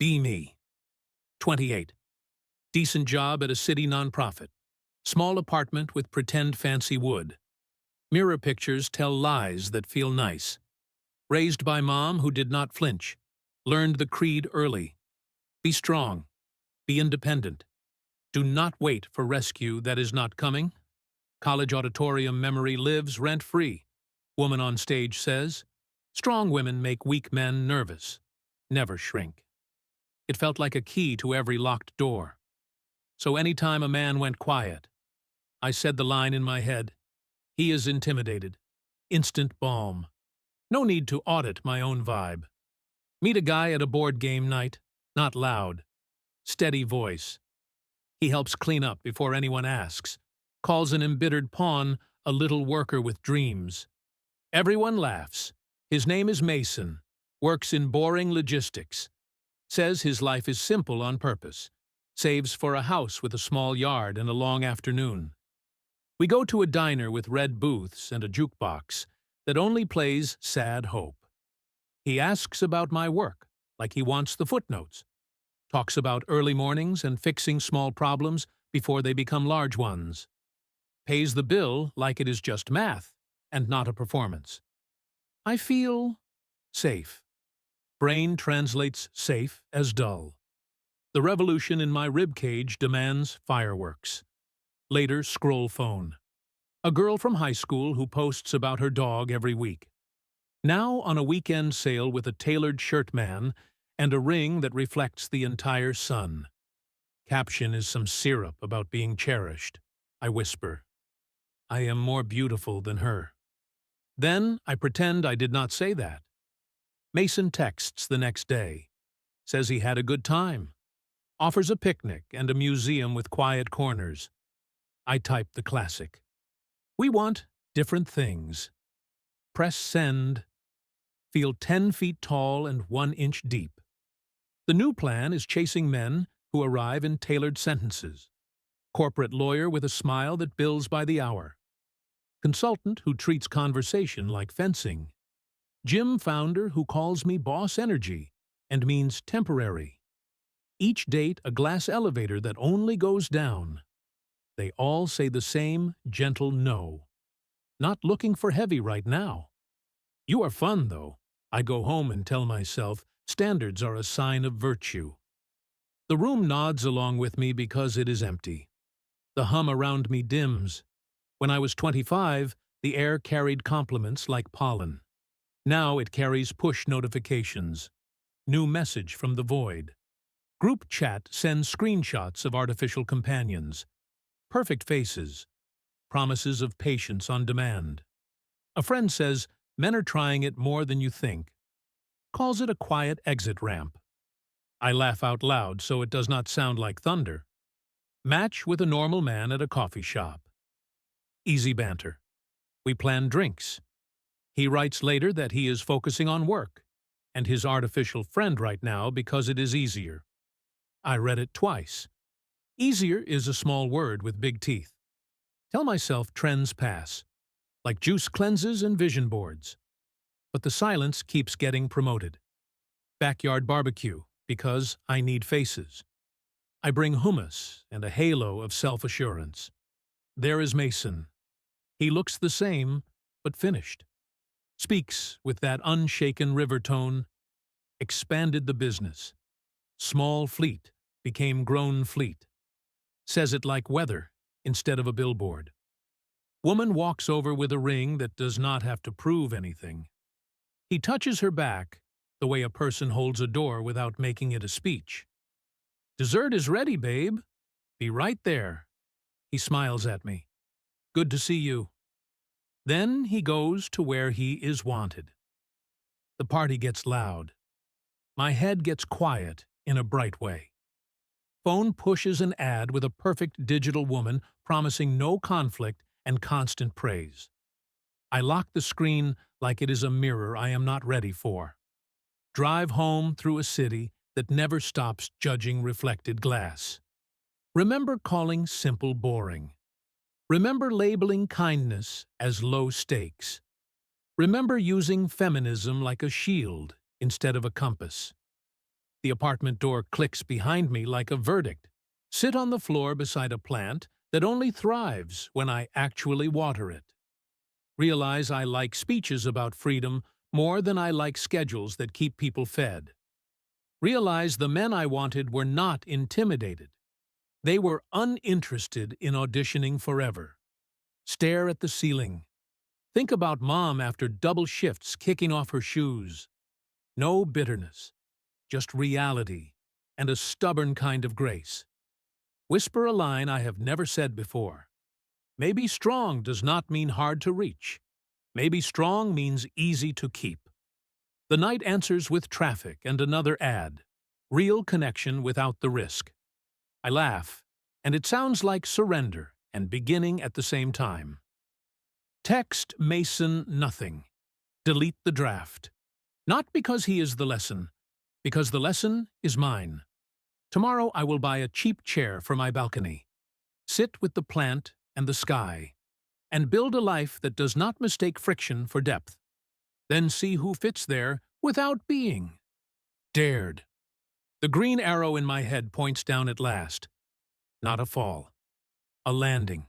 Be me. 28. Decent job at a city nonprofit. Small apartment with pretend fancy wood. Mirror pictures tell lies that feel nice. Raised by mom who did not flinch. Learned the creed early. Be strong. Be independent. Do not wait for rescue that is not coming. College auditorium memory lives rent-free. Woman on stage says, strong women make weak men nervous. Never shrink. It felt like a key to every locked door. So anytime a man went quiet, I said the line in my head, he is intimidated. Instant balm. No need to audit my own vibe. Meet a guy at a board game night, not loud. Steady voice. He helps clean up before anyone asks. Calls an embittered pawn a little worker with dreams. Everyone laughs. His name is Mason. Works in boring logistics. Says his life is simple on purpose. Saves for a house with a small yard and a long afternoon. We go to a diner with red booths and a jukebox that only plays Sad Hope. He asks about my work, like he wants the footnotes. Talks about early mornings and fixing small problems before they become large ones. Pays the bill like it is just math and not a performance. I feel safe. Brain translates safe as dull. The revolution in my ribcage demands fireworks. Later, scroll phone. A girl from high school who posts about her dog every week. Now on a weekend sale with a tailored shirt man and a ring that reflects the entire sun. Caption is some syrup about being cherished. I whisper, I am more beautiful than her. Then I pretend I did not say that. Mason texts the next day. Says he had a good time. Offers a picnic and a museum with quiet corners. I type the classic. We want different things. Press send. Feel 10 feet tall and 1 inch deep. The new plan is chasing men who arrive in tailored sentences. Corporate lawyer with a smile that bills by the hour. Consultant who treats conversation like fencing. Gym founder who calls me boss energy and means temporary. Each date a glass elevator that only goes down. They all say the same gentle no. Not looking for heavy right now. You are fun, though. I go home and tell myself standards are a sign of virtue. The room nods along with me because it is empty. The hum around me dims. When I was 25, the air carried compliments like pollen. Now it carries push notifications. New message from the void. Group chat sends screenshots of artificial companions. Perfect faces. Promises of patience on demand. A friend says, men are trying it more than you think. Calls it a quiet exit ramp. I laugh out loud so it does not sound like thunder. Match with a normal man at a coffee shop. Easy banter. We plan drinks. He writes later that he is focusing on work, and his artificial friend right now because it is easier. I read it twice. Easier is a small word with big teeth. Tell myself trends pass, like juice cleanses and vision boards. But the silence keeps getting promoted. Backyard barbecue, because I need faces. I bring hummus and a halo of self-assurance. There is Mason. He looks the same, but finished. Speaks with that unshaken river tone. Expanded the business. Small fleet became grown fleet. Says it like weather instead of a billboard. Woman walks over with a ring that does not have to prove anything. He touches her back, the way a person holds a door without making it a speech. Dessert is ready, babe. Be right there. He smiles at me. Good to see you. Then he goes to where he is wanted. The party gets loud. My head gets quiet in a bright way. Phone pushes an ad with a perfect digital woman promising no conflict and constant praise. I lock the screen like it is a mirror I am not ready for. Drive home through a city that never stops judging reflected glass. Remember calling simple boring. Remember labeling kindness as low stakes. Remember using feminism like a shield instead of a compass. The apartment door clicks behind me like a verdict. Sit on the floor beside a plant that only thrives when I actually water it. Realize I like speeches about freedom more than I like schedules that keep people fed. Realize the men I wanted were not intimidated. They were uninterested in auditioning forever. Stare at the ceiling. Think about mom after double shifts kicking off her shoes. No bitterness, just reality and a stubborn kind of grace. Whisper a line I have never said before. Maybe strong does not mean hard to reach. Maybe strong means easy to keep. The night answers with traffic and another ad. Real connection without the risk. I laugh, and it sounds like surrender and beginning at the same time. Text Mason nothing. Delete the draft. Not because he is the lesson, because the lesson is mine. Tomorrow I will buy a cheap chair for my balcony. Sit with the plant and the sky, and build a life that does not mistake friction for depth. Then see who fits there without being dared. The green arrow in my head points down at last. Not a fall. A landing.